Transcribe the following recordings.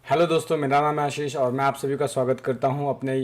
Hello दोस्तों, मेरा नाम है आशीष और मैं आप सभी का स्वागत करता हूं अपने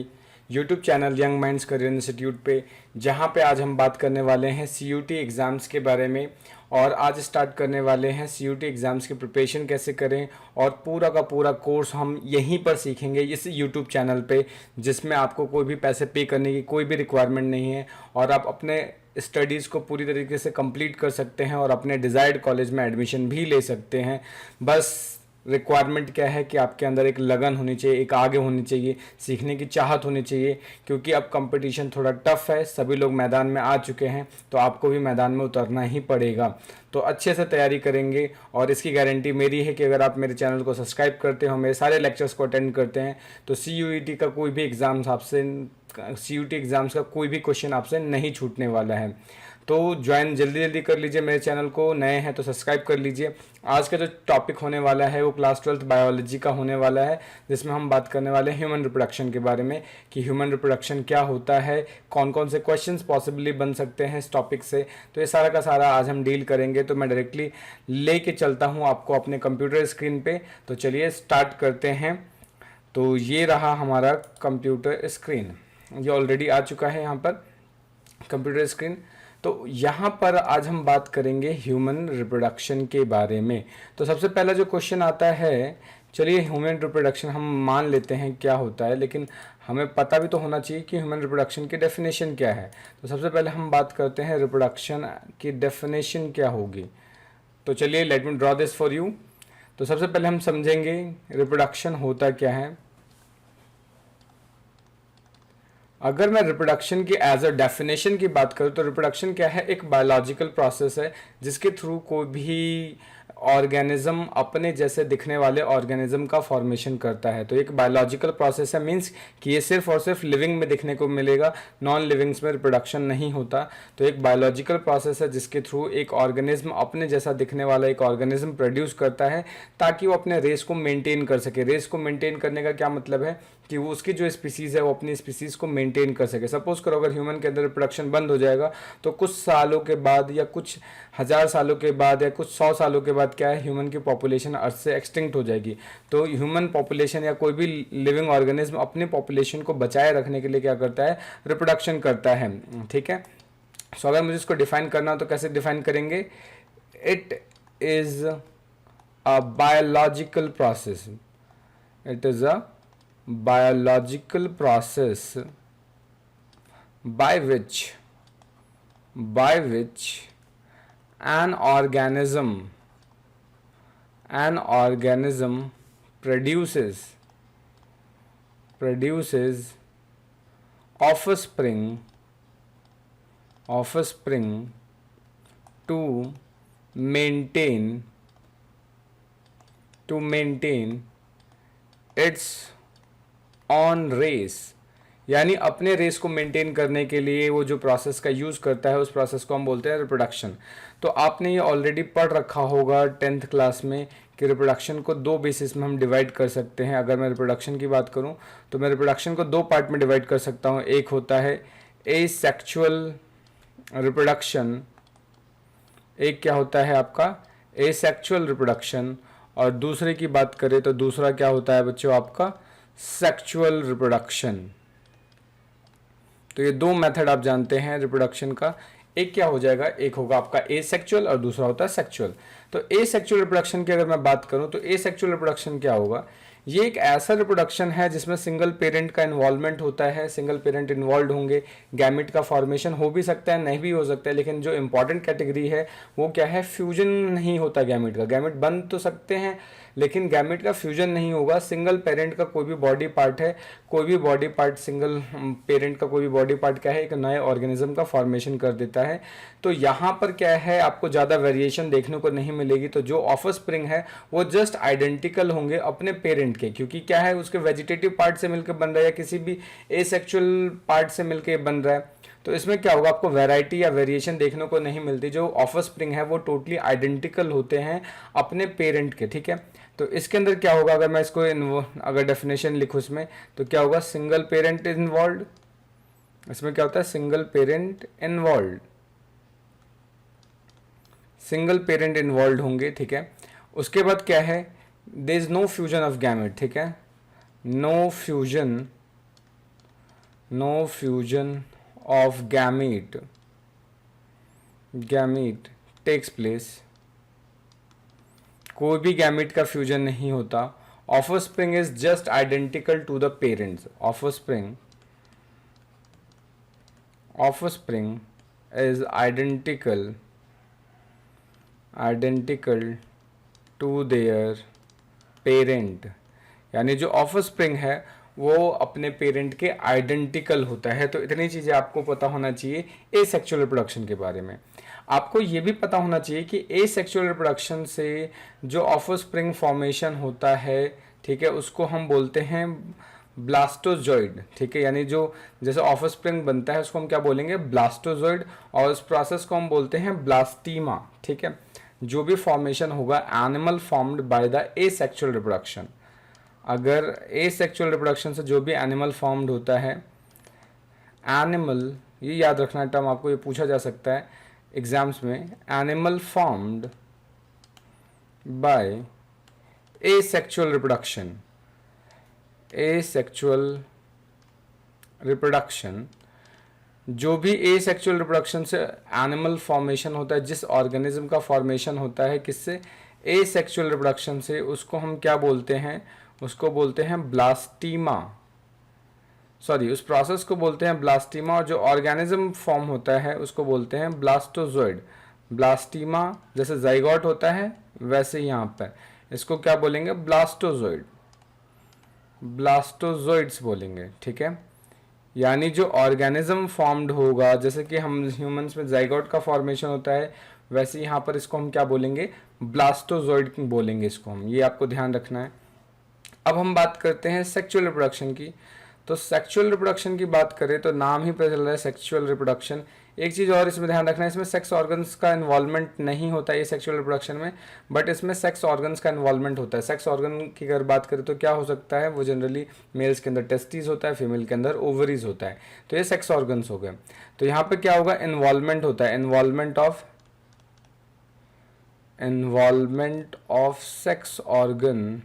YouTube channel young minds career institute पे, जहां पे आज हम बात करने वाले हैं सीयूटी एग्ज़ाम्स के बारे में। और आज स्टार्ट करने वाले हैं सीयूटी एग्ज़ाम्स की प्रिपरेशन कैसे करें, और पूरा का पूरा कोर्स हम यहीं पर सीखेंगे इस यूट्यूब चैनल पे, जिसमें आपको कोई भी पैसे पे करने की कोई भी रिक्वायरमेंट नहीं है और आप अपने स्टडीज़ को पूरी तरीके से कंप्लीट कर सकते हैं और अपने डिज़ायर्ड कॉलेज में एडमिशन भी ले सकते हैं। बस रिक्वायरमेंट क्या है कि आपके अंदर एक लगन होनी चाहिए, एक आगे होनी चाहिए, सीखने की चाहत होनी चाहिए, क्योंकि अब कंपटीशन थोड़ा टफ है, सभी लोग मैदान में आ चुके हैं, तो आपको भी मैदान में उतरना ही पड़ेगा। तो अच्छे से तैयारी करेंगे और इसकी गारंटी मेरी है कि अगर आप मेरे चैनल को सब्सक्राइब करते हो, मेरे सारे लेक्चर्स को अटेंड करते हैं, तो सीयूईटी का कोई भी एग्ज़ाम्स आपसे सीयूटी एग्ज़ाम्स का कोई भी क्वेश्चन आपसे नहीं छूटने वाला है। तो ज्वाइन जल्दी जल्दी कर लीजिए मेरे चैनल को, नए हैं तो सब्सक्राइब कर लीजिए। आज का जो टॉपिक होने वाला है वो क्लास 12th बायोलॉजी का होने वाला है, जिसमें हम बात करने वाले हैं ह्यूमन रिप्रोडक्शन के बारे में कि ह्यूमन रिप्रोडक्शन क्या होता है, कौन कौन से क्वेश्चंस पॉसिबली बन सकते हैं इस टॉपिक से। तो ये सारा का सारा आज हम डील करेंगे। तो मैं डायरेक्टली लेके चलता हूँ आपको अपने कंप्यूटर स्क्रीन पे। तो चलिए स्टार्ट करते हैं। तो ये रहा हमारा कंप्यूटर स्क्रीन, ये ऑलरेडी आ चुका है यहाँ पर कंप्यूटर स्क्रीन। तो यहाँ पर आज हम बात करेंगे ह्यूमन रिप्रोडक्शन के बारे में। तो सबसे पहला जो क्वेश्चन आता है, चलिए ह्यूमन रिप्रोडक्शन हम मान लेते हैं क्या होता है, लेकिन हमें पता भी तो होना चाहिए कि ह्यूमन रिप्रोडक्शन की डेफिनेशन क्या है। तो सबसे पहले हम बात करते हैं रिप्रोडक्शन की डेफिनेशन क्या होगी। तो चलिए let me draw this for you. तो सबसे पहले हम समझेंगे रिप्रोडक्शन होता क्या है। अगर मैं रिप्रोडक्शन की एज अ डेफिनेशन की बात करूँ तो रिप्रोडक्शन क्या है, एक बायोलॉजिकल प्रोसेस है जिसके थ्रू कोई भी ऑर्गेनिज्म अपने जैसे दिखने वाले ऑर्गेनिज्म का फॉर्मेशन करता है। तो एक बायोलॉजिकल प्रोसेस है, मींस कि ये सिर्फ और सिर्फ लिविंग में दिखने को मिलेगा, नॉन लिविंग्स में रिप्रोडक्शन नहीं होता। तो एक बायोलॉजिकल प्रोसेस है जिसके थ्रू एक ऑर्गेनिज्म अपने जैसा दिखने वाला एक ऑर्गेनिज्म प्रोड्यूस करता है ताकि वो अपने रेस को मेंटेन कर सके। रेस को मेंटेन करने का क्या मतलब है कि वो उसकी जो स्पीसीज़ है वो अपनी स्पीसीज़ को मेंटेन कर सके। सपोज करो अगर ह्यूमन के अंदर रिप्रोडक्शन बंद हो जाएगा तो कुछ सालों के बाद या कुछ हज़ार सालों के बाद या कुछ 100 सालों के बाद क्या है, ह्यूमन की पॉपुलेशन अर्थ से एक्सटिंक्ट हो जाएगी। तो ह्यूमन पॉपुलेशन या कोई भी लिविंग ऑर्गेनिज्म अपनी पॉपुलेशन को बचाए रखने के लिए क्या करता है, रिप्रोडक्शन करता है। ठीक है। सो अगर मुझे इसको डिफाइन करना हो तो कैसे डिफाइन करेंगे, it is a biological process, it is a biological process by which an organism produces offspring to maintain its own race, यानी अपने रेस को मेंटेन करने के लिए वो जो प्रोसेस का यूज़ करता है उस प्रोसेस को हम बोलते हैं रिप्रोडक्शन। तो आपने ये ऑलरेडी पढ़ रखा होगा 10th क्लास में कि रिप्रोडक्शन को दो बेसिस में हम डिवाइड कर सकते हैं। अगर मैं रिप्रोडक्शन की बात करूं तो मैं रिप्रोडक्शन को दो पार्ट में डिवाइड कर सकता हूं। एक होता है एसेक्सुअल रिप्रोडक्शन, एक क्या होता है आपका एसेक्सुअल रिप्रोडक्शन, और दूसरे की बात करें तो दूसरा क्या होता है बच्चों आपका सेक्सुअल रिप्रोडक्शन। तो ये दो मेथड आप जानते हैं रिप्रोडक्शन का। एक क्या हो जाएगा, एक होगा आपका एसेक्सुअल और दूसरा होता है सेक्सुअल। तो एसेक्सुअल रिप्रोडक्शन की अगर मैं बात करूं तो एसेक्सुअल रिप्रोडक्शन क्या होगा, ये एक ऐसा रिप्रोडक्शन है जिसमें सिंगल पेरेंट का इन्वॉल्वमेंट होता है। सिंगल पेरेंट इन्वॉल्व होंगे, गैमेट का फॉर्मेशन हो भी सकता है, नहीं भी हो सकता है, लेकिन जो इंपॉर्टेंट कैटेगरी है वो क्या है, फ्यूजन नहीं होता गैमेट का। गैमेट बन तो सकते हैं लेकिन गैमेट का फ्यूजन नहीं होगा। सिंगल पेरेंट का कोई भी बॉडी पार्ट है, कोई भी बॉडी पार्ट, सिंगल पेरेंट का कोई भी बॉडी पार्ट क्या है, एक नए ऑर्गेनिज्म का फॉर्मेशन कर देता है। तो यहाँ पर क्या है, आपको ज़्यादा वेरिएशन देखने को नहीं मिलेगी। तो जो ऑफस्प्रिंग है वो जस्ट आइडेंटिकल होंगे अपने पेरेंट के, क्योंकि क्या है उसके वेजिटेटिव पार्ट से मिलकर बन रहा है या किसी भी एसेक्सुअल पार्ट से मिलकर बन रहा है। तो इसमें क्या होगा, आपको वैरायटी या वेरिएशन देखने को नहीं मिलती। जो ऑफस्प्रिंग है वो टोटली आइडेंटिकल होते हैं अपने पेरेंट के। ठीक है। तो इसके अंदर क्या होगा, अगर मैं इसको अगर डेफिनेशन लिखूँ इसमें तो क्या होगा, सिंगल पेरेंट इन्वॉल्व। इसमें क्या होता है, single parent involve, single parent involve होंगे। ठीक है। उसके बाद क्या है there is no fusion of gamete, ठीक है, no fusion of gamete takes place, कोई भी गैमीट का फ्यूजन नहीं होता। Offspring is just identical to the parents, offspring is identical to their parent, यानी जो ऑफस्प्रिंग है वो अपने पेरेंट के आइडेंटिकल होता है। तो इतनी चीज़ें आपको पता होना चाहिए एसेक्सुअल रिप्रोडक्शन के बारे में। आपको ये भी पता होना चाहिए कि एसेक्सुअल रिप्रोडक्शन से जो ऑफस्प्रिंग फॉर्मेशन होता है, ठीक है, उसको हम बोलते हैं ब्लास्टोजॉइड, ठीक है, यानी जो जैसे ऑफस्प्रिंग बनता है उसको हम क्या बोलेंगे, ब्लास्टोजॉइड, और उस प्रोसेस को हम बोलते हैं ब्लास्टीमा, ठीक है। जो भी फॉर्मेशन होगा animal formed by the asexual reproduction, अगर एसेक्सुअल रिप्रोडक्शन से जो भी एनिमल फॉर्म्ड होता है, एनिमल, ये याद रखना टर्म, आपको ये पूछा जा सकता है एग्जाम्स में, animal formed bye asexual reproduction, जो भी एसेक्सुअल रिप्रोडक्शन से एनिमल फॉर्मेशन होता है, जिस ऑर्गेनिज्म का फॉर्मेशन होता है किससे, एसेक्सुअल रिप्रोडक्शन से, उसको हम क्या बोलते हैं, उसको बोलते हैं ब्लास्टीमा, सॉरी उस प्रोसेस को बोलते हैं ब्लास्टीमा, और जो ऑर्गेनिज्म फॉर्म होता है उसको बोलते हैं ब्लास्टोजॉइड। ब्लास्टीमा जैसे जाइगोट होता है वैसे यहाँ पर इसको क्या बोलेंगे, ब्लास्टोजॉइड्स बोलेंगे, ठीक है। यानी जो ऑर्गेनिज्म फॉर्म्ड होगा, जैसे कि हम ह्यूमंस में जाइगोट का फॉर्मेशन होता है, वैसे यहाँ पर इसको हम क्या बोलेंगे, ब्लास्टोजॉइड बोलेंगे इसको हम, ये आपको ध्यान रखना है। अब हम बात करते हैं सेक्सुअल रिप्रोडक्शन की। तो सेक्सुअल रिप्रोडक्शन की बात करें तो नाम ही पता चल रहा है सेक्सुअल रिप्रोडक्शन। एक चीज़ और इसमें ध्यान रखना है, इसमें सेक्स ऑर्गन्स का इन्वॉल्वमेंट नहीं होता है सेक्सुअल रिप्रोडक्शन में, बट इसमें सेक्स ऑर्गन्स का इन्वॉल्वमेंट होता है। सेक्स ऑर्गन की अगर बात करें तो क्या हो सकता है, वो जनरली मेल्स के अंदर टेस्टिस होता है, फीमेल के अंदर ओवरीज होता है, तो ये सेक्स ऑर्गन्स हो गए। तो यहाँ पे क्या होगा, इन्वॉल्वमेंट होता है, involvement of sex organ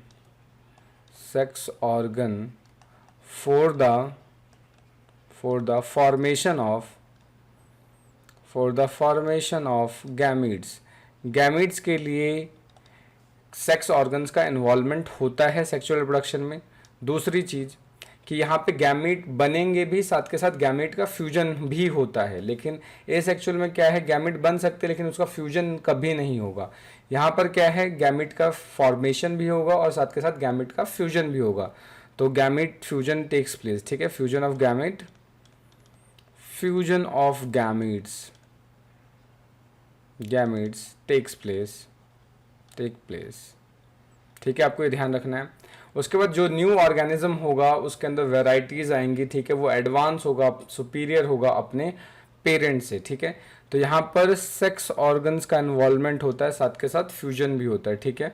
for the formation of gametes के लिए सेक्स ऑर्गन्स का इन्वॉल्वमेंट होता है सेक्सुअल रिप्रोडक्शन में। दूसरी चीज़ कि यहाँ पे गैमीट बनेंगे भी, साथ के साथ गैमीट का फ्यूजन भी होता है, लेकिन एसेक्सुअल में क्या है, गैमीट बन सकते हैं लेकिन उसका फ्यूजन कभी नहीं होगा। यहाँ पर क्या है, गैमीट का फॉर्मेशन भी होगा और साथ के साथ गैमीट का फ्यूजन भी होगा। तो गैमीट फ्यूजन टेक्स प्लेस, ठीक है, fusion of gametes take place, ठीक है, आपको ये ध्यान रखना है। उसके बाद जो न्यू ऑर्गेनिज्म होगा उसके अंदर वेराइटीज आएंगी, ठीक है, वो एडवांस होगा, सुपीरियर होगा अपने पेरेंट से, ठीक है। तो यहाँ पर सेक्स ऑर्गन्स का इन्वॉल्वमेंट होता है, साथ के साथ फ्यूजन भी होता है, ठीक है।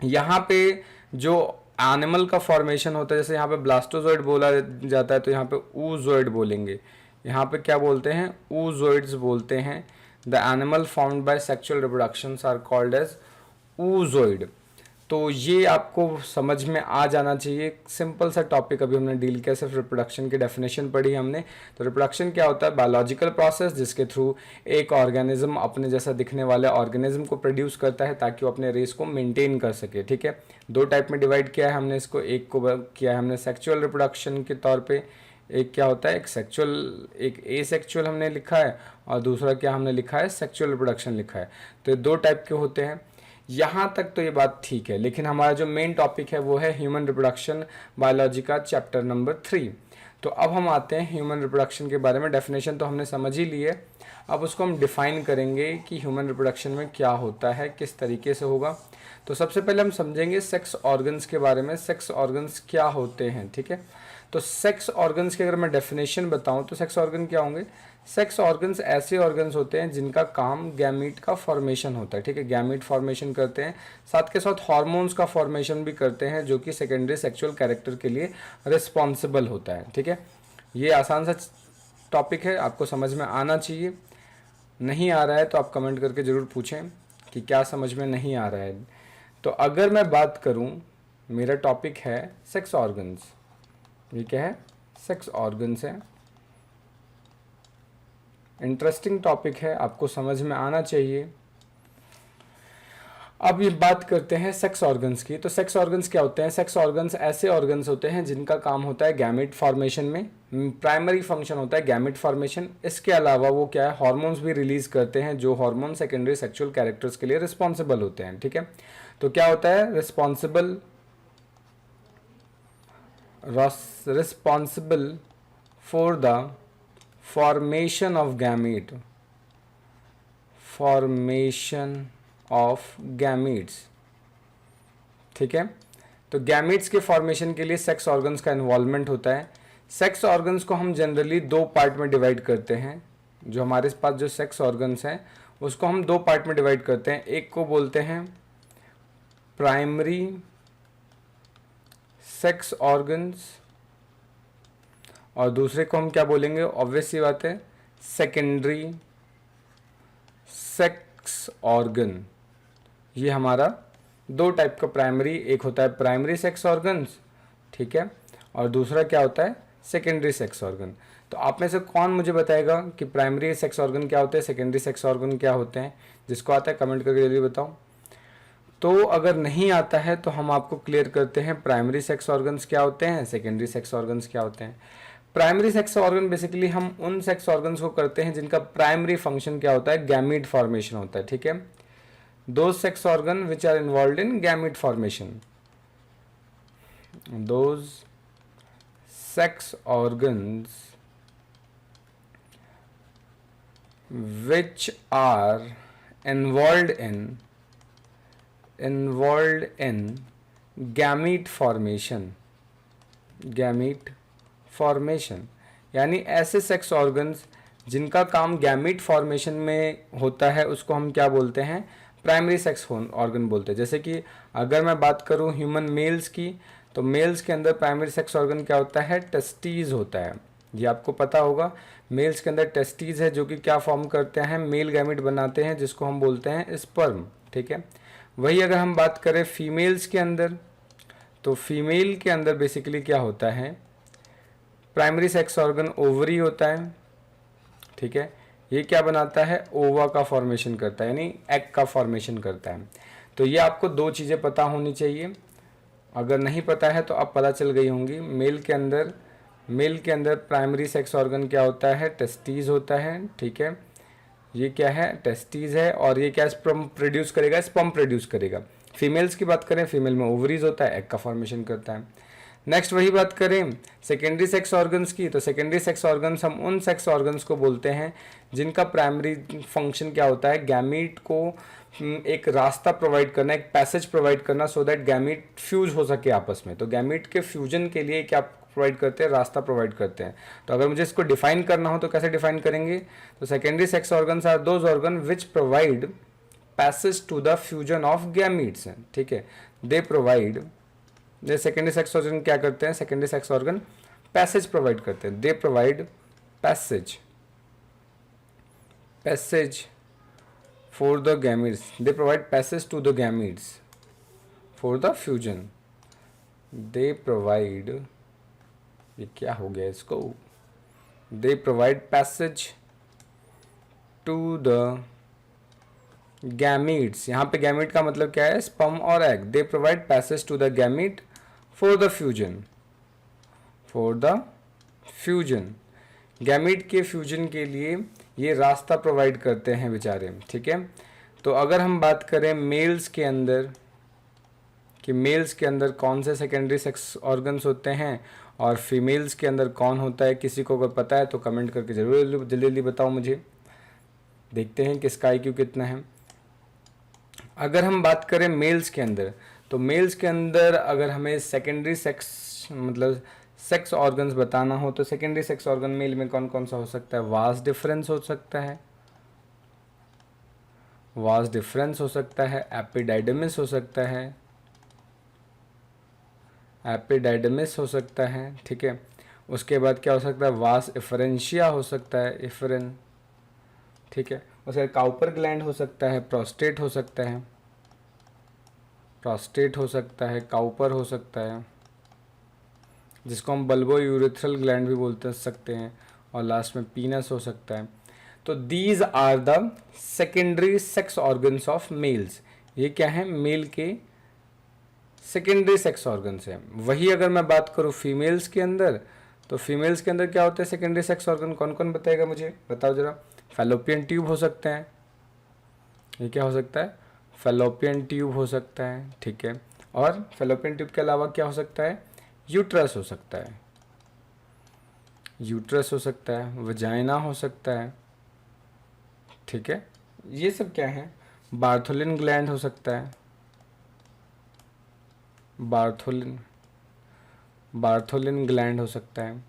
यहाँ पे जो एनिमल का फॉर्मेशन होता है, जैसे यहाँ पे ब्लास्टोजॉइड बोला जाता है तो यहाँ पे oozoid बोलेंगे, यहाँ पे क्या बोलते हैं, oozoids बोलते हैं। The animal formed by sexual reproductions are called as oozoid। तो ये आपको समझ में आ जाना चाहिए। सिंपल सा टॉपिक अभी हमने डील किया, सिर्फ रिप्रोडक्शन की डेफिनेशन पढ़ी हमने। तो रिप्रोडक्शन क्या होता है, बायोलॉजिकल प्रोसेस जिसके थ्रू एक ऑर्गेनिज्म अपने जैसा दिखने वाले ऑर्गेनिज्म को प्रोड्यूस करता है ताकि वो अपने रेस को मेंटेन कर सके, ठीक है। दो टाइप में डिवाइड किया है हमने इसको, एक को किया है हमने सेक्चुअल रिप्रोडक्शन के तौर पर, एक क्या होता है, एक सेक्चुअल, एक एसेक्चुअल हमने लिखा है, और दूसरा क्या हमने लिखा है, सेक्चुअल रिप्रोडक्शन लिखा है। तो दो टाइप के होते हैं। यहाँ तक तो ये बात ठीक है, लेकिन हमारा जो मेन टॉपिक है वो है ह्यूमन रिप्रोडक्शन बायोलॉजी का चैप्टर नंबर 3। तो अब हम आते हैं ह्यूमन रिप्रोडक्शन के बारे में। डेफिनेशन तो हमने समझ ही ली है, अब उसको हम डिफाइन करेंगे कि ह्यूमन रिप्रोडक्शन में क्या होता है, किस तरीके से होगा। तो सबसे पहले हम समझेंगे सेक्स ऑर्गन्स के बारे में, सेक्स ऑर्गन्स क्या होते हैं, ठीक है। तो सेक्स ऑर्गन्स की अगर मैं डेफिनेशन बताऊं तो सेक्स ऑर्गन क्या होंगे, सेक्स ऑर्गन्स ऐसे ऑर्गन्स होते हैं जिनका काम गैमीट का फॉर्मेशन होता है, ठीक है, गैमीट फॉर्मेशन करते हैं, साथ के साथ हार्मोन्स का फॉर्मेशन भी करते हैं जो कि सेकेंडरी सेक्सुअल कैरेक्टर के लिए रिस्पॉन्सिबल होता है, ठीक है। ये आसान सा टॉपिक है, आपको समझ में आना चाहिए। नहीं आ रहा है तो आप कमेंट करके ज़रूर पूछें कि क्या समझ में नहीं आ रहा है। तो तो अगर मैं बात करूं, मेरा टॉपिक है सेक्स ऑर्गन्स। ये क्या है? सेक्स ऑर्गन्स है। इंटरेस्टिंग टॉपिक है, आपको समझ में आना चाहिए। अब ये बात करते हैं सेक्स ऑर्गन्स की। तो सेक्स ऑर्गन्स क्या होते हैं? सेक्स ऑर्गन्स ऐसे ऑर्गन्स होते हैं जिनका काम होता है गैमेट फॉर्मेशन में, प्राइमरी फंक्शन होता है गैमेट फॉर्मेशन। इसके अलावा वो क्या है, हार्मोन्स भी रिलीज करते हैं, जो हार्मोन सेकेंडरी सेक्सुअल कैरेक्टर्स के लिए रिस्पॉन्सिबल होते हैं। ठीक है, तो क्या होता है? Responsible for the formation of gamete, formation of gametes. ठीक है, तो गैमीट्स के फॉर्मेशन के लिए सेक्स ऑर्गन्स का इन्वॉल्वमेंट होता है। सेक्स ऑर्गन्स को हम जनरली दो पार्ट में डिवाइड करते हैं। जो हमारे पास जो सेक्स ऑर्गन्स हैं उसको हम दो पार्ट में डिवाइड करते हैं। एक को बोलते हैं प्राइमरी सेक्स ऑर्गन्स और दूसरे को हम क्या बोलेंगे? ऑब्वियस सी बात है, सेकेंडरी सेक्स ऑर्गन। ये हमारा दो टाइप का प्राइमरी, एक होता है प्राइमरी सेक्स ऑर्गन्स, ठीक है, और दूसरा क्या होता है? Secondary sex organ. तो आप में से कौन मुझे बताएगा कि प्राइमरी सेक्स ऑर्गन क्या होते हैं, सेकेंडरी सेक्स ऑर्गन क्या होते हैं? जिसको आता है कमेंट करके जल्दी बताओ। तो अगर नहीं आता है तो हम आपको क्लियर करते हैं प्राइमरी सेक्स ऑर्गन्स क्या होते हैं, सेकेंडरी सेक्स ऑर्गन्स क्या होते हैं। प्राइमरी सेक्स ऑर्गन बेसिकली हम उन सेक्स ऑर्गन्स को करते हैं जिनका प्राइमरी फंक्शन क्या होता है? गैमीट फॉर्मेशन होता है। ठीक है, those sex organ which are involved in gamete formation, those sex organs which are involved in gamete formation, gamete formation यानी ऐसे सेक्स ऑर्गन्स जिनका काम गैमीट फॉर्मेशन में होता है उसको हम क्या बोलते हैं? प्राइमरी सेक्स ऑर्गन बोलते हैं। जैसे कि अगर मैं बात करूं ह्यूमन मेल्स की, तो मेल्स के अंदर प्राइमरी सेक्स ऑर्गन क्या होता है? टेस्टीज होता है। ये आपको पता होगा, मेल्स के अंदर टेस्टीज है जो कि क्या फॉर्म करते हैं? मेल गैमेट बनाते हैं जिसको हम बोलते हैं स्पर्म। ठीक है, वही अगर हम बात करें फीमेल्स के अंदर, तो फीमेल के अंदर बेसिकली क्या होता है? प्राइमरी सेक्स ऑर्गन ओवरी होता है। ठीक है, ये क्या बनाता है? ओवा का फॉर्मेशन करता है, यानी एग का फॉर्मेशन करता है। तो ये आपको दो चीज़ें पता होनी चाहिए। अगर नहीं पता है तो अब पता चल गई होंगी। मेल के अंदर प्राइमरी सेक्स ऑर्गन क्या होता है? टेस्टीज होता है। ठीक है, ये क्या है? टेस्टीज है, और ये क्या स्पर्म प्रोड्यूस करेगा? स्पर्म प्रोड्यूस करेगा। फीमेल्स की बात करें, फीमेल में ओवरीज होता है, एग का फॉर्मेशन करता है। नेक्स्ट वही बात करें सेकेंडरी सेक्स ऑर्गन्स की, तो सेकेंडरी सेक्स ऑर्गन्स हम उन सेक्स ऑर्गन्स को बोलते हैं जिनका प्राइमरी फंक्शन क्या होता है? गैमीट को एक रास्ता प्रोवाइड करना, एक पैसेज प्रोवाइड करना, सो दैट गैमीट फ्यूज हो सके आपस में। तो गैमीट के फ्यूजन के लिए क्या प्रोवाइड करते हैं? रास्ता प्रोवाइड करते हैं। तो अगर मुझे इसको डिफाइन करना हो तो कैसे डिफाइन करेंगे? तो secondary sex organs are those organ which provide passage to the fusion of gametes. ठीक है, they provide, secondary sex organ क्या करते हैं? Secondary sex organ passage provide करते हैं। They provide passage for the gametes, they provide passage to the gametes for the fusion. They provide, ये क्या हो गया इसको? They provide passage to the gametes. यहाँ पे गैमीट का मतलब क्या है? स्पर्म और egg. They provide passage to the gamete for the fusion, gamete के फ्यूजन के लिए ये रास्ता प्रोवाइड करते हैं बेचारे। ठीक है, तो अगर हम बात करें मेल्स के अंदर कि मेल्स के अंदर कौन से सेकेंडरी सेक्स ऑर्गन्स होते हैं और फीमेल्स के अंदर कौन होता है, किसी को अगर पता है तो कमेंट करके जरूर जल्दी बताओ मुझे। देखते हैं किसका IQ कितना है। अगर हम बात करें मेल्स के अंदर, तो मेल्स के अंदर अगर हमें सेकेंडरी सेक्स मतलब सेक्स ऑर्गन्स बताना हो तो सेकेंडरी सेक्स ऑर्गन मेल में कौन कौन सा हो सकता है? वास डिफरेंस हो सकता है, वास डिफरेंस हो सकता है, एपिडाइडमिस हो सकता है, एपिडाइडमिस हो सकता है। ठीक है, उसके बाद क्या हो सकता है? वास इफरेंशिया हो सकता है, इफरेन। ठीक है, उसके बाद काउपर ग्लैंड हो सकता है, प्रोस्टेट हो सकता है। प्रोस्टेट हो सकता है, काउपर हो सकता है, जिसको हम बल्बो यूरेथ्रल ग्लैंड भी बोलते सकते हैं, और लास्ट में पीनस हो सकता है। तो these are the secondary sex organs of males. ये क्या है? मेल के सेकेंडरी सेक्स ऑर्गन्स है। वही अगर मैं बात करूँ फीमेल्स के अंदर, तो फीमेल्स के अंदर क्या होते हैं सेकेंडरी सेक्स ऑर्गन? कौन कौन बताएगा मुझे, बताओ जरा। फैलोपियन ट्यूब हो सकते हैं, ये क्या हो सकता है? फैलोपियन ट्यूब हो सकता है, ठीक है। और फैलोपियन ट्यूब के अलावा क्या हो सकता है? यूट्रस हो सकता है, यूट्रस हो सकता है, वजाइना हो सकता है, ठीक है। ये सब क्या है? बार्थोलिन ग्लैंड हो सकता है, बार्थोलिन बार्थोलिन ग्लैंड हो सकता है।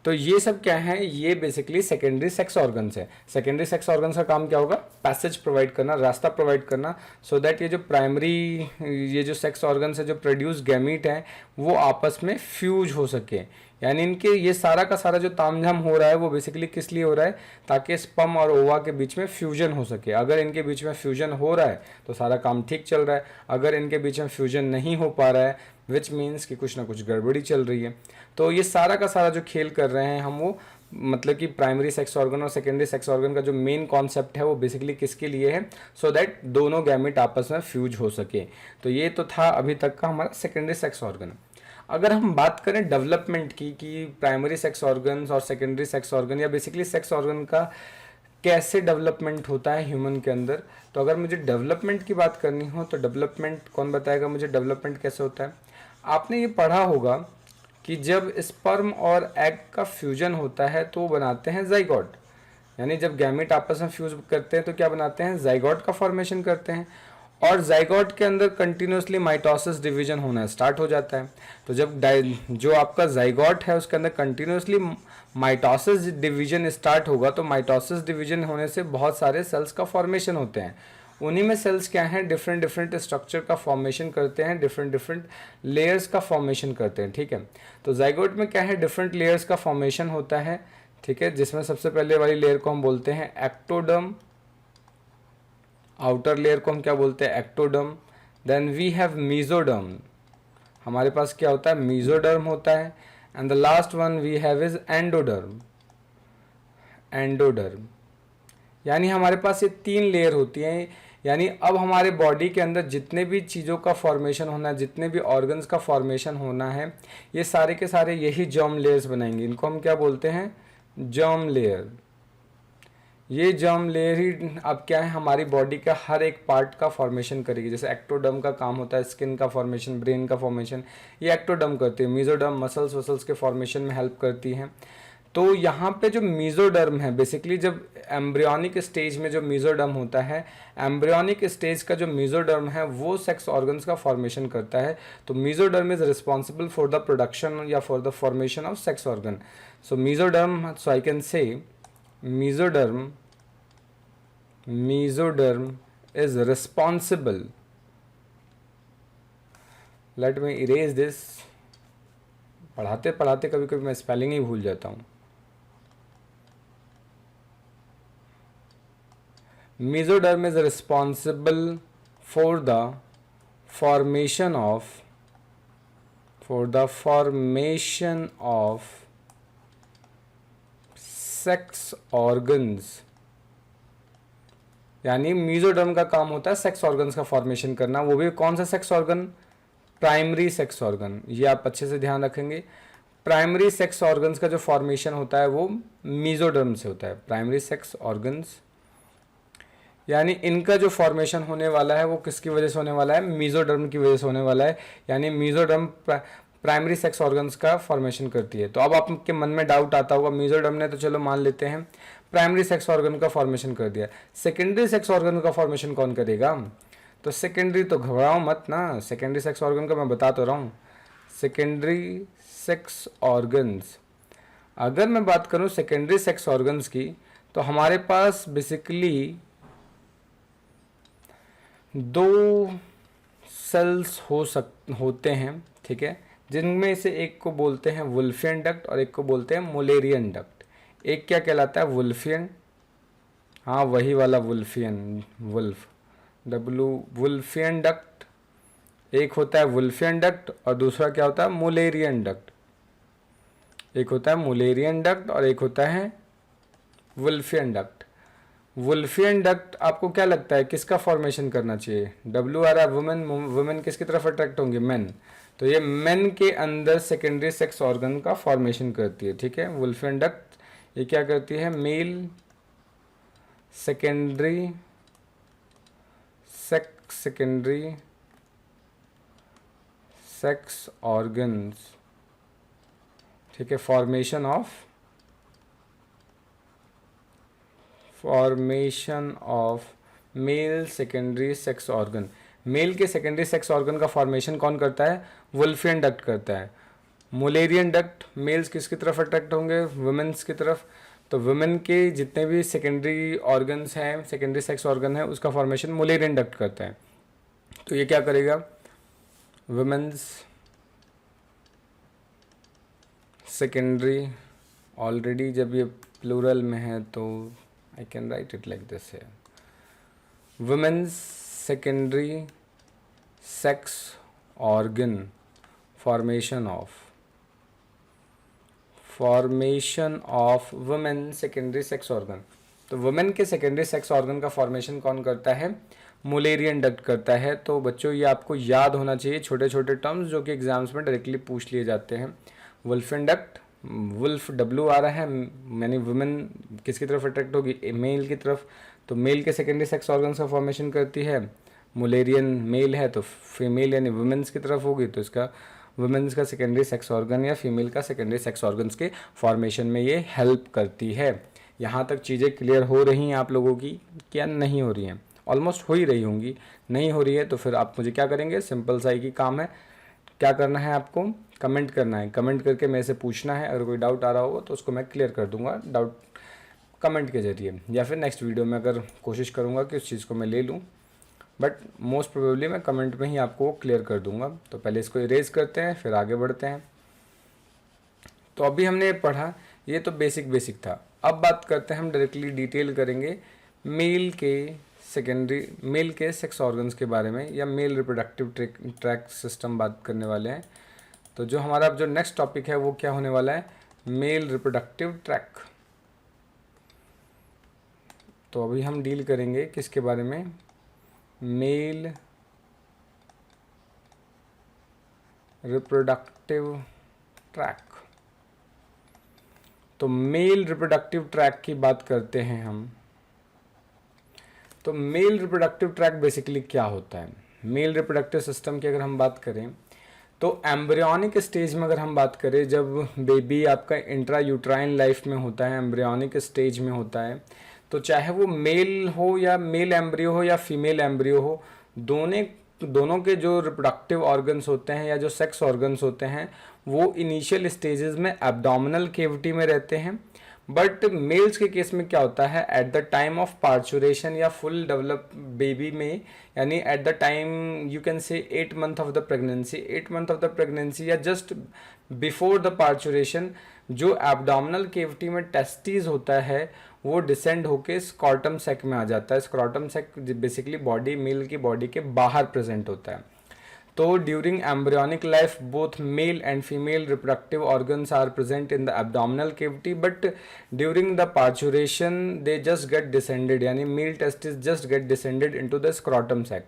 तो ये सब क्या है? ये बेसिकली सेकेंडरी सेक्स ऑर्गन्स है। सेकेंडरी सेक्स ऑर्गन्स का काम क्या होगा? पैसेज प्रोवाइड करना, रास्ता प्रोवाइड करना, सो दैट ये जो प्राइमरी ये जो सेक्स ऑर्गन्स है जो प्रोड्यूस गैमीट है वो आपस में फ्यूज हो सके। यानी इनके ये सारा का सारा जो तामझाम हो रहा है वो बेसिकली किस लिए हो रहा है? ताकि स्पर्म और ओवा के बीच में फ्यूजन हो सके। अगर इनके बीच में फ्यूजन हो रहा है तो सारा काम ठीक चल रहा है। अगर इनके बीच में फ्यूजन नहीं हो पा रहा है, विच मीन्स कि कुछ ना कुछ गड़बड़ी चल रही है। तो ये सारा का सारा जो खेल कर रहे हैं हम, वो मतलब कि प्राइमरी सेक्स ऑर्गन और सेकेंडरी सेक्स ऑर्गन का जो मेन कॉन्सेप्ट है वो बेसिकली किसके लिए है? सो दैट दोनों गैमेट आपस में फ्यूज हो सके। तो ये तो था अभी तक का हमारा सेकेंडरी सेक्स ऑर्गन। अगर हम बात करें डेवलपमेंट की, कि प्राइमरी सेक्स ऑर्गन्स और सेकेंडरी सेक्स ऑर्गन या बेसिकली सेक्स ऑर्गन का कैसे डेवलपमेंट होता है ह्यूमन के अंदर, तो अगर मुझे डेवलपमेंट की बात करनी हो तो डेवलपमेंट कौन बताएगा मुझे? डेवलपमेंट कैसे होता है? आपने ये पढ़ा होगा कि जब स्पर्म और एग का फ्यूजन होता है तो बनाते हैं जाइगोट। यानी जब गैमेट आपस में फ्यूज करते हैं तो क्या बनाते हैं? जाइगोट का फॉर्मेशन करते हैं। और जाइगोट के अंदर कंटिन्यूसली माइटोसिस डिवीजन होना स्टार्ट हो जाता है। तो जब जो आपका जाइगोट है उसके अंदर कंटिन्यूसली माइटोसिस डिवीजन स्टार्ट होगा, तो माइटोसिस डिवीजन होने से बहुत सारे सेल्स का फॉर्मेशन होते हैं। उन्हीं में सेल्स क्या हैं? डिफरेंट डिफरेंट स्ट्रक्चर का फॉर्मेशन करते हैं, डिफरेंट डिफरेंट लेयर्स का फॉर्मेशन करते हैं, ठीक है। तो जाइगोट में क्या है? डिफरेंट लेयर्स का फॉर्मेशन होता है, ठीक है, जिसमें सबसे पहले वाली लेयर को हम बोलते हैं एक्टोडर्म, आउटर लेयर को हम क्या बोलते हैं? Ectoderm. Then we have mesoderm, हमारे पास क्या होता है? मीजोडर्म होता है। And the last one we have is endoderm, endoderm. यानी हमारे पास ये 3 लेयर होती हैं। यानी अब हमारे बॉडी के अंदर जितने भी चीज़ों का फॉर्मेशन होना है, जितने भी ऑर्गन्स का फॉर्मेशन होना है, ये सारे के सारे यही जर्म लेयर्स बनाएंगे। इनको हम क्या बोलते हैं? Germ layer. ये जर्म लेयर ही अब क्या है? हमारी बॉडी का हर एक पार्ट का फॉर्मेशन करेगी। जैसे एक्टोडर्म का काम होता है स्किन का फॉर्मेशन, ब्रेन का फॉर्मेशन, ये एक्टोडर्म करती है। मीजोडर्म मसल्स वसल्स के फॉर्मेशन में हेल्प करती है। तो यहाँ पे जो मीजोडर्म है, बेसिकली जब एम्ब्रियोनिक स्टेज में जो मीजोडर्म होता है, एम्ब्रियोनिक स्टेज का जो मीजोडर्म है वो सेक्स ऑर्गन्स का फॉर्मेशन करता है। तो mesoderm is responsible for the production या for the formation of sex organ. So mesoderm, so I can say mesoderm is responsible, let me erase this, पढ़ाते पढ़ाते कभी कभी मैं स्पेलिंग ही भूल जाता हूँ। mesoderm is responsible for the formation of sex organs. यानी मीजोडर्म का काम होता है सेक्स ऑर्गन्स का फॉर्मेशन करना। वो भी कौन सा sex organ? Primary sex organ. ये आप अच्छे से ध्यान रखेंगे। प्राइमरी सेक्स ऑर्गन्स का जो फॉर्मेशन होता है वो मीजोडर्म से होता है। प्राइमरी सेक्स ऑर्गन्स यानी इनका जो फॉर्मेशन होने वाला है वो किसकी वजह से होने वाला है? मीजोडर्म की वजह से होने वाला है। यानी मीजोडर्म प्राइमरी सेक्स ऑर्गन्स का फॉर्मेशन करती है। तो अब आपके मन में डाउट आता होगा, मीजोडर्म ने तो चलो मान लेते हैं प्राइमरी सेक्स ऑर्गन का फॉर्मेशन कर दिया, सेकेंडरी सेक्स ऑर्गन का फॉर्मेशन कौन करेगा? तो सेकेंडरी तो घबराओ मत ना, सेकेंडरी सेक्स ऑर्गन का मैं बता तो रहा हूँ। सेकेंडरी सेक्स ऑर्गन्स, अगर मैं बात करूँ सेकेंडरी सेक्स ऑर्गन्स की, तो हमारे पास बेसिकली 2 सेल्स होते हैं, ठीक है, जिनमें से एक को बोलते हैं वुल्फियन डक्ट और एक को बोलते हैं मुलेरियन डक्ट। एक क्या कहलाता है? वुल्फियन, हाँ वही वाला वुल्फियन, वुल्फियन डक्ट, एक होता है वुल्फियन डक्ट और दूसरा क्या होता है, मुलेरियन डक्ट। एक होता है मुलेरियन डक्ट और एक होता है वुल्फियन डक्ट। वुल्फियन डक्ट आपको क्या लगता है किसका फॉर्मेशन करना चाहिए? W R R women, women किसकी तरफ अट्रैक्ट होंगे? मेन। तो ये मेन के अंदर सेकेंडरी सेक्स ऑर्गन का फॉर्मेशन करती है, ठीक है। वुल्फियन डक्ट ये क्या करती है? मेल सेकेंडरी सेक्स ऑर्गन्स, ठीक है। Formation of male secondary sex organ. Male के सेकेंडरी सेक्स ऑर्गन का फॉर्मेशन कौन करता है? वुल्फियन डक्ट करता है। मुलेरियन डक्ट, मेल्स किसकी तरफ अट्रैक्ट होंगे? वुमेन्स की तरफ। तो वुमेन के जितने भी सेकेंडरी ऑर्गन्स हैं, सेकेंडरी सेक्स ऑर्गन है, उसका फॉर्मेशन मुलेरियन डक्ट करता है। तो ये क्या करेगा? वुमेन्स सेकेंडरी, ऑलरेडी जब ये प्लूरल में है तो I can write it like this है, women's secondary sex organ formation of women secondary sex organ. तो वुमेन के सेकेंडरी सेक्स ऑर्गन का फॉर्मेशन कौन करता है? मुलेरियन डक्ट करता है। तो बच्चों ये आपको याद होना चाहिए, छोटे छोटे टर्म्स जो कि एग्जाम्स में डायरेक्टली पूछ लिए जाते हैं। वुल्फियन डक्ट, वुल्फ डब्ल्यू आ रहा है, यानी वुमेन किसकी तरफ अट्रैक्ट होगी? मेल की तरफ। तो मेल के सेकेंडरी सेक्स ऑर्गन्स का फॉर्मेशन करती है। मुलेरियन मेल है तो फीमेल यानी वुमेन्स की तरफ होगी, तो इसका वुमेन्स का सेकेंडरी सेक्स ऑर्गन या फीमेल का सेकेंडरी सेक्स ऑर्गन्स के फॉर्मेशन में ये हेल्प करती है। यहाँ तक चीज़ें क्लियर हो रही हैं आप लोगों की, क्या नहीं हो रही हैं? ऑलमोस्ट हो ही रही होंगी। नहीं हो रही है तो फिर आप मुझे क्या करेंगे? सिंपल सा ही काम है, क्या करना है आपको? कमेंट करना है। कमेंट करके मेरे से पूछना है, अगर कोई डाउट आ रहा होगा तो उसको मैं क्लियर कर दूंगा डाउट कमेंट के जरिए, या फिर नेक्स्ट वीडियो में अगर कोशिश करूंगा कि उस चीज़ को मैं ले लूँ, बट मोस्ट प्रोबेबली मैं कमेंट में ही आपको क्लियर कर दूंगा। तो पहले इसको इरेज करते हैं, फिर आगे बढ़ते हैं। तो अभी हमने पढ़ा, ये तो बेसिक था। अब बात करते हैं, हम डायरेक्टली डिटेल करेंगे मेल के सेक्स ऑर्गन्स के बारे में, या मेल रिप्रोडक्टिव ट्रैक सिस्टम बात करने वाले हैं। तो जो हमारा जो नेक्स्ट टॉपिक है वो क्या होने वाला है? Male reproductive tract. तो अभी हम डील करेंगे किसके बारे में? Male reproductive tract. तो मेल रिप्रोडक्टिव ट्रैक की बात करते हैं हम। तो मेल रिप्रोडक्टिव ट्रैक बेसिकली क्या होता है? मेल रिप्रोडक्टिव सिस्टम की अगर हम बात करें तो एम्ब्रियोनिक स्टेज में अगर हम बात करें, जब बेबी आपका इंट्रा यूट्राइन लाइफ में होता है, एम्ब्रियोनिक स्टेज में होता है, तो चाहे वो मेल हो या मेल एम्ब्रियो हो या फीमेल एम्ब्रियो हो, दोनों के जो रिप्रोडक्टिव ऑर्गन्स होते हैं या जो सेक्स ऑर्गन्स होते हैं वो इनिशियल स्टेजेस में एब्डोमिनल केविटी में रहते हैं। बट मेल्स के केस में क्या होता है? At the time of parturition या फुल डेवलप बेबी में, यानी at the time you can say 8 month of the pregnancy या जस्ट बिफोर द पार्चुरेशन, जो एब्डोमिनल केविटी में टेस्टिस होता है वो डिसेंड होके स्क्रॉटम सैक में आ जाता है। Scrotum sac basically body, male की बॉडी के बाहर प्रेजेंट होता है। तो during embryonic life both male and female reproductive organs are present in the abdominal cavity, but during the parturition they just get descended, यानी male testis just get descended into the scrotum sac.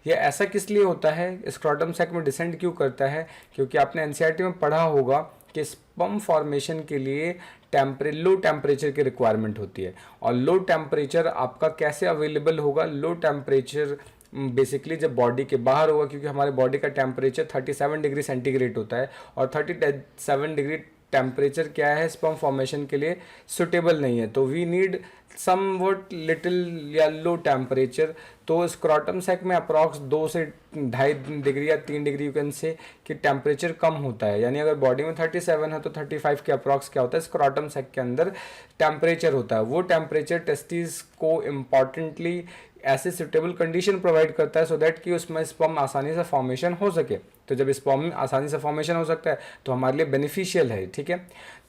ये ऐसा किस लिए होता है? Scrotum sac में descend क्यों करता है? क्योंकि आपने एनसीईआरटी में पढ़ा होगा कि स्पर्म फॉर्मेशन के लिए लो टेम्परेचर की रिक्वायरमेंट होती है। और लो टेम्परेचर आपका कैसे अवेलेबल होगा? लो टेम्परेचर बेसिकली जब बॉडी के बाहर होगा, क्योंकि हमारे बॉडी का टेम्परेचर 37 डिग्री सेंटीग्रेड होता है, और 37 डिग्री टेम्परेचर क्या है स्पर्म फॉर्मेशन के लिए? सुटेबल नहीं है। तो वी नीड समवट लिटिल या लो टेम्परेचर। तो स्क्रॉटम सैक में अप्रॉक्स 2 से 2.5 डिग्री या 3 डिग्री यू कैन से कि टेम्परेचर कम होता है। यानी अगर बॉडी में 37 है तो 35 के अप्रॉक्स क्या होता है? स्क्रॉटम सैक के अंदर टेम्परेचर होता है। वो टेम्परेचर टेस्टिस को इम्पॉर्टेंटली ऐसे सुटेबल कंडीशन प्रोवाइड करता है सो दैट कि उसमें स्पर्म आसानी से फॉर्मेशन हो सके। तो जब स्पर्म आसानी से फॉर्मेशन हो सकता है तो हमारे लिए बेनिफिशियल है, ठीक है।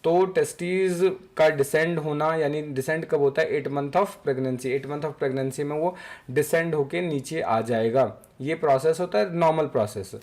तो टेस्टीज का डिसेंड होना, यानी डिसेंड कब होता है, 8 month of pregnancy. 8 month of pregnancy में वो डिसेंड होके नीचे आ जाएगा। ये प्रोसेस होता है नॉर्मल प्रोसेस।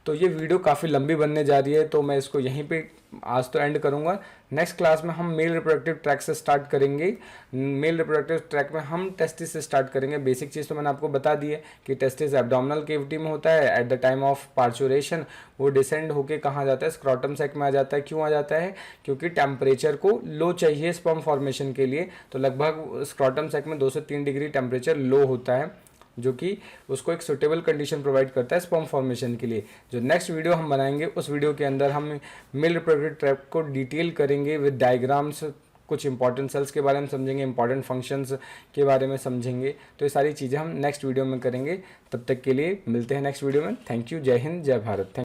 तो ये वीडियो काफ़ी लंबी बनने जा रही है, तो मैं इसको यहीं पे आज तो एंड करूँगा। नेक्स्ट क्लास में हम मेल रिप्रोडक्टिव ट्रैक से स्टार्ट करेंगे। मेल रिप्रोडक्टिव ट्रैक में हम टेस्टिस से स्टार्ट करेंगे। बेसिक चीज़ तो मैंने आपको बता दी है कि टेस्टिस एब्डोमिनल केविटी में होता है at the time of parturition. वो डिसेंड होके कहाँ जाता है, स्क्रॉटम सैक में आ जाता है। क्यों आ जाता है, क्योंकि टेम्परेचर को लो चाहिए स्पर्म फॉर्मेशन के लिए। तो लगभग स्क्रॉटम सैक में 2 से 3 डिग्री टेम्परेचर लो होता है, जो कि उसको एक सुटेबल कंडीशन प्रोवाइड करता है स्पर्म फॉर्मेशन के लिए। जो नेक्स्ट वीडियो हम बनाएंगे उस वीडियो के अंदर हम मेल रिप्रोडक्टिव ट्रैक को डिटेल करेंगे विद डायग्राम्स। कुछ इंपॉर्टेंट सेल्स के बारे में समझेंगे, इंपॉर्टेंट फंक्शंस के बारे में समझेंगे। तो ये सारी चीज़ें हम नेक्स्ट वीडियो में करेंगे। तब तक के लिए मिलते हैं नेक्स्ट वीडियो में। Thank you. जय हिंद, जय भारत।